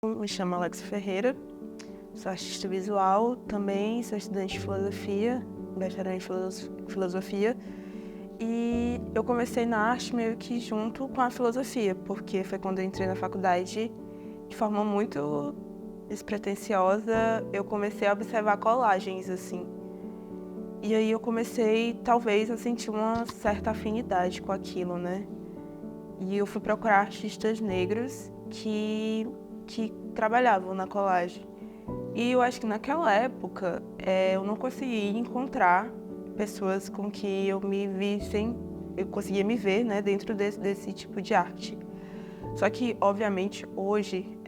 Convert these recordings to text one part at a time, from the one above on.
Me chamo Alex Ferreira, sou artista visual, também sou estudante de filosofia, bacharel em filosofia. E eu comecei na arte meio que junto com a filosofia, porque foi quando eu entrei na faculdade, de forma muito despretensiosa, eu comecei a observar colagens, assim. E aí eu comecei, talvez, a sentir uma certa afinidade com aquilo, né? E eu fui procurar artistas negros que trabalhavam na colagem. E eu acho que naquela época eu não conseguia encontrar pessoas com que eu conseguia me ver, né, dentro desse tipo de arte. Só que, obviamente, hoje,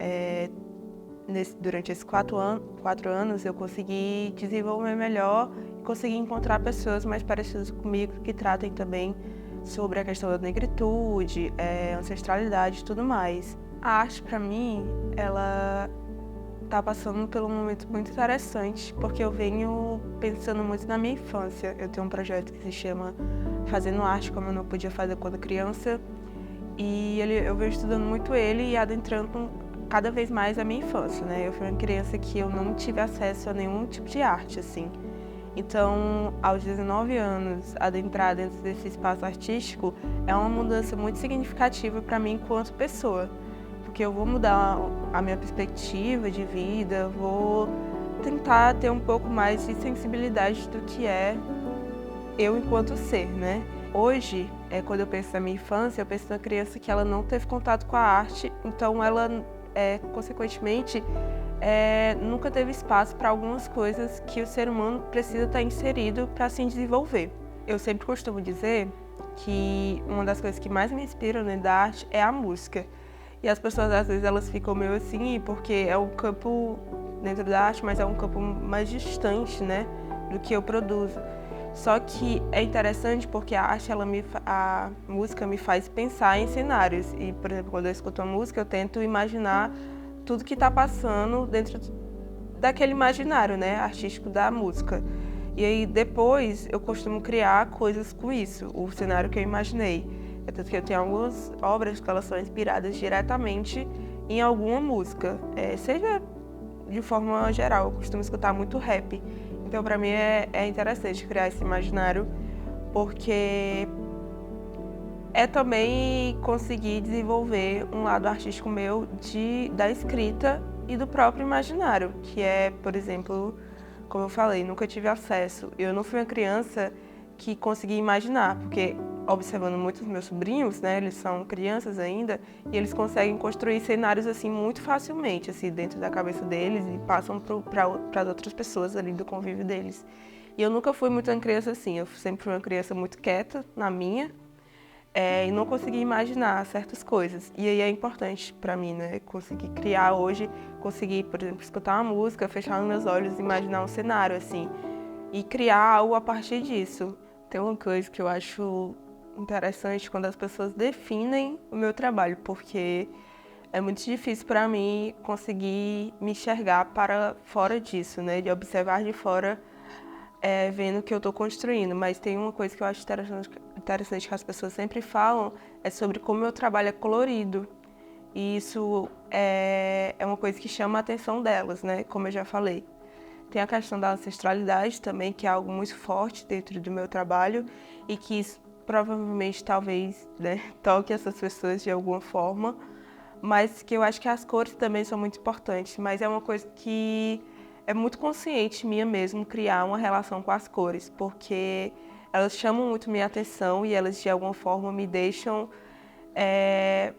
durante esses 4 anos, eu consegui desenvolver melhor e consegui encontrar pessoas mais parecidas comigo que tratem também sobre a questão da negritude, ancestralidade e tudo mais. A arte, para mim, ela tá passando por um momento muito interessante, porque eu venho pensando muito na minha infância. Eu tenho um projeto que se chama Fazendo Arte Como Eu Não Podia Fazer Quando Criança, e eu venho estudando muito ele e adentrando cada vez mais a minha infância, né? Eu fui uma criança que eu não tive acesso a nenhum tipo de arte, assim. Então, aos 19 anos, adentrar dentro desse espaço artístico é uma mudança muito significativa para mim enquanto pessoa, porque eu vou mudar a minha perspectiva de vida, vou tentar ter um pouco mais de sensibilidade do que é eu enquanto ser, né? Hoje, quando eu penso na minha infância, eu penso na criança que ela não teve contato com a arte, então ela, consequentemente, nunca teve espaço para algumas coisas que o ser humano precisa estar inserido para se desenvolver. Eu sempre costumo dizer que uma das coisas que mais me inspiram dentro da arte é a música. E as pessoas, às vezes, elas ficam meio assim, porque é um campo dentro da arte, mas é um campo mais distante, né, do que eu produzo. Só que é interessante porque a arte, a música me faz pensar em cenários. E, por exemplo, quando eu escuto uma música, eu tento imaginar tudo que está passando dentro daquele imaginário, né, artístico da música. E aí depois eu costumo criar coisas com isso, o cenário que eu imaginei. É tanto que eu tenho algumas obras que elas são inspiradas diretamente em alguma música, seja de forma geral. Eu costumo escutar muito rap. Então, para mim, é interessante criar esse imaginário, porque é também conseguir desenvolver um lado artístico meu da escrita e do próprio imaginário, que é, por exemplo, como eu falei, nunca tive acesso. Eu não fui uma criança que conseguia imaginar, porque observando muitos meus sobrinhos, né, eles são crianças ainda, e eles conseguem construir cenários assim muito facilmente, assim, dentro da cabeça deles e passam para outras pessoas ali do convívio deles. E eu nunca fui muito uma criança assim, eu sempre fui uma criança muito quieta na minha, e não conseguia imaginar certas coisas. E aí é importante para mim, né, conseguir criar hoje, conseguir, por exemplo, escutar uma música, fechar os meus olhos, imaginar um cenário assim, e criar algo a partir disso. Tem uma coisa que eu acho interessante quando as pessoas definem o meu trabalho, porque é muito difícil para mim conseguir me enxergar para fora disso, né? De observar de fora, vendo o que eu estou construindo. Mas tem uma coisa que eu acho interessante que as pessoas sempre falam, é sobre como o meu trabalho é colorido. E isso é uma coisa que chama a atenção delas, né? Como eu já falei. Tem a questão da ancestralidade também, que é algo muito forte dentro do meu trabalho e que isso provavelmente, talvez, né, toque essas pessoas de alguma forma, mas que eu acho que as cores também são muito importantes, mas é uma coisa que é muito consciente minha mesmo, criar uma relação com as cores, porque elas chamam muito minha atenção e elas de alguma forma me deixam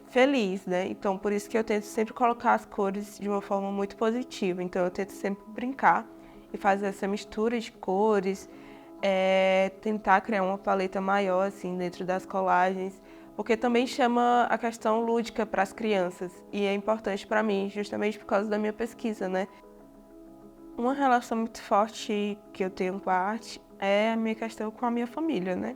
feliz, né? Então, por isso que eu tento sempre colocar as cores de uma forma muito positiva. Então, eu tento sempre brincar e fazer essa mistura de cores, tentar criar uma paleta maior, assim, dentro das colagens, porque também chama a questão lúdica para as crianças e é importante para mim, justamente por causa da minha pesquisa, né? Uma relação muito forte que eu tenho com a arte é a minha questão com a minha família, né?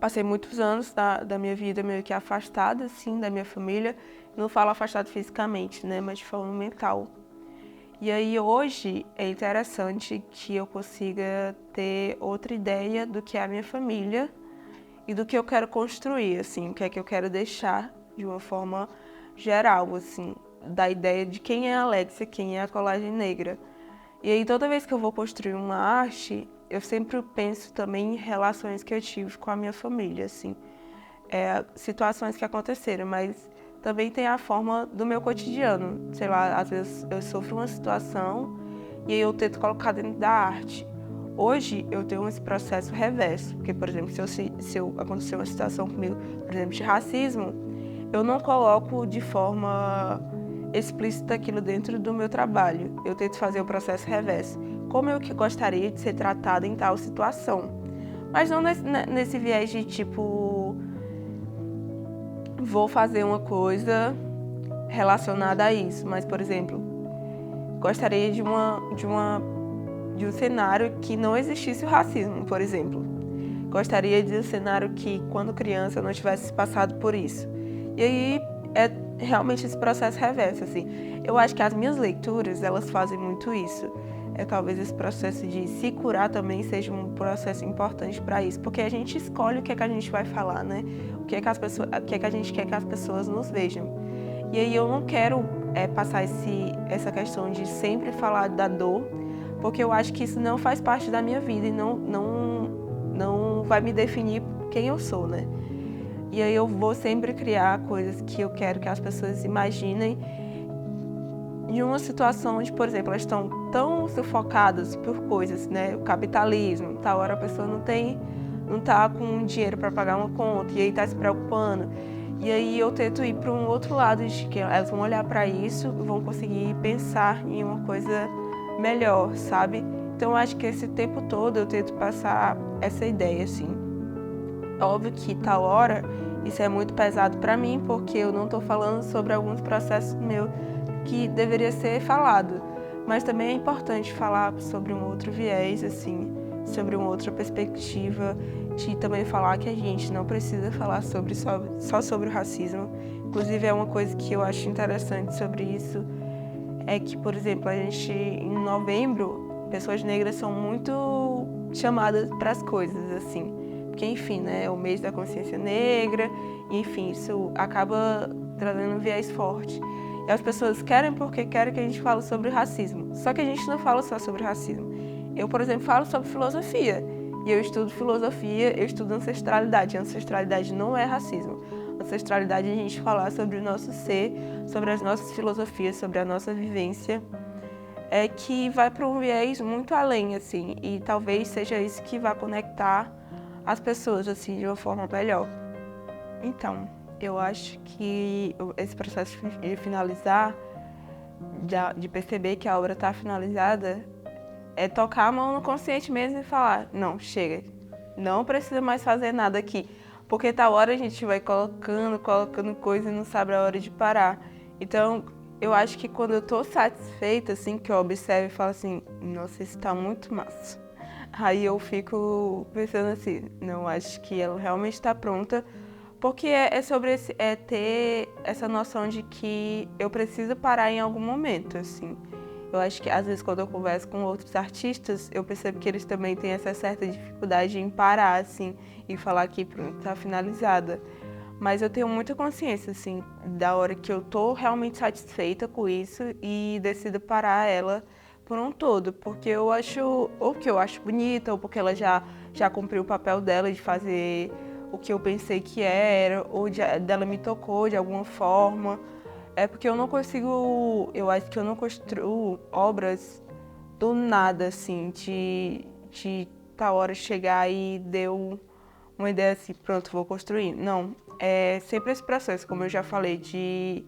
Passei muitos anos da minha vida meio que afastada, assim, da minha família. Não falo afastada fisicamente, né, mas de forma mental. E aí hoje é interessante que eu consiga ter outra ideia do que é a minha família e do que eu quero construir, assim, o que é que eu quero deixar de uma forma geral, assim. da ideia de quem é a Alexia, quem é a colagem negra. E aí toda vez que eu vou construir uma arte, eu sempre penso também em relações que eu tive com a minha família, assim, situações que aconteceram, mas também tem a forma do meu cotidiano. Sei lá, às vezes eu sofro uma situação e aí eu tento colocar dentro da arte. Hoje eu tenho esse processo reverso, porque, por exemplo, se eu acontecer uma situação comigo, por exemplo, de racismo, eu não coloco de forma explícita aquilo dentro do meu trabalho. Eu tento fazer o processo reverso. Como eu que gostaria de ser tratada em tal situação. Mas não nesse viés de tipo, vou fazer uma coisa relacionada a isso. Mas, por exemplo, gostaria de um cenário que não existisse o racismo, por exemplo. Gostaria de um cenário que, quando criança, eu não tivesse passado por isso. E aí, é realmente esse processo reverso, assim. Eu acho que as minhas leituras, elas fazem muito isso. Talvez esse processo de se curar também seja um processo importante para isso, porque a gente escolhe o que é que a gente vai falar, né? O que é que a gente quer que as pessoas nos vejam. E aí eu não quero passar essa questão de sempre falar da dor, porque eu acho que isso não faz parte da minha vida e não vai me definir quem eu sou, né? E aí eu vou sempre criar coisas que eu quero que as pessoas imaginem em uma situação onde, por exemplo, elas estão tão sufocadas por coisas, né? O capitalismo, tal hora a pessoa não tá com dinheiro para pagar uma conta e aí tá se preocupando. E aí eu tento ir para um outro lado de que elas vão olhar para isso e vão conseguir pensar em uma coisa melhor, sabe? Então eu acho que esse tempo todo eu tento passar essa ideia, assim. Óbvio que tal hora isso é muito pesado para mim, porque eu não estou falando sobre alguns processos meus que deveria ser falado. Mas também é importante falar sobre um outro viés, assim, sobre uma outra perspectiva, de também falar que a gente não precisa falar só sobre o racismo. Inclusive, é uma coisa que eu acho interessante sobre isso, é que, por exemplo, a gente, em novembro, pessoas negras são muito chamadas para as coisas, assim. Porque, enfim, né, é o mês da consciência negra, e, enfim, isso acaba trazendo um viés forte. E as pessoas querem porque querem que a gente fale sobre racismo. Só que a gente não fala só sobre racismo. Eu, por exemplo, falo sobre filosofia. E eu estudo filosofia, eu estudo ancestralidade. Ancestralidade não é racismo. Ancestralidade é a gente falar sobre o nosso ser, sobre as nossas filosofias, sobre a nossa vivência, que vai para um viés muito além, assim. E talvez seja isso que vai conectar as pessoas, assim, de uma forma melhor. Então, eu acho que esse processo de finalizar, de perceber que a obra está finalizada, é tocar a mão no consciente mesmo e falar, não, chega, não precisa mais fazer nada aqui, porque tal hora a gente vai colocando coisa e não sabe a hora de parar. Então, eu acho que quando eu tô satisfeita, assim, que eu observo e falo assim, nossa, isso tá muito massa. Aí eu fico pensando assim, não, acho que ela realmente está pronta, porque é sobre ter essa noção de que eu preciso parar em algum momento, assim. Eu acho que, às vezes, quando eu converso com outros artistas, eu percebo que eles também têm essa certa dificuldade em parar, assim, e falar que pronto, tá finalizada. Mas eu tenho muita consciência, assim, da hora que eu tô realmente satisfeita com isso e decido parar ela por um todo, porque eu acho, ou que eu acho bonita, ou porque ela já cumpriu o papel dela de fazer o que eu pensei que era, ou dela me tocou de alguma forma. É porque eu não consigo, eu acho que eu não construo obras do nada, assim, de tal hora chegar e deu uma ideia assim, pronto, vou construir. Não, é sempre esse processo, como eu já falei, de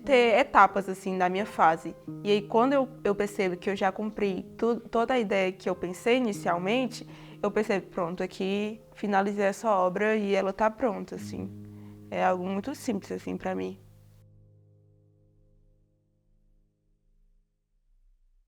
ter etapas, assim, da minha fase. E aí, quando eu percebo que eu já cumpri toda a ideia que eu pensei inicialmente, eu percebo, pronto, aqui finalizei essa obra e ela tá pronta, assim. É algo muito simples, assim, pra mim.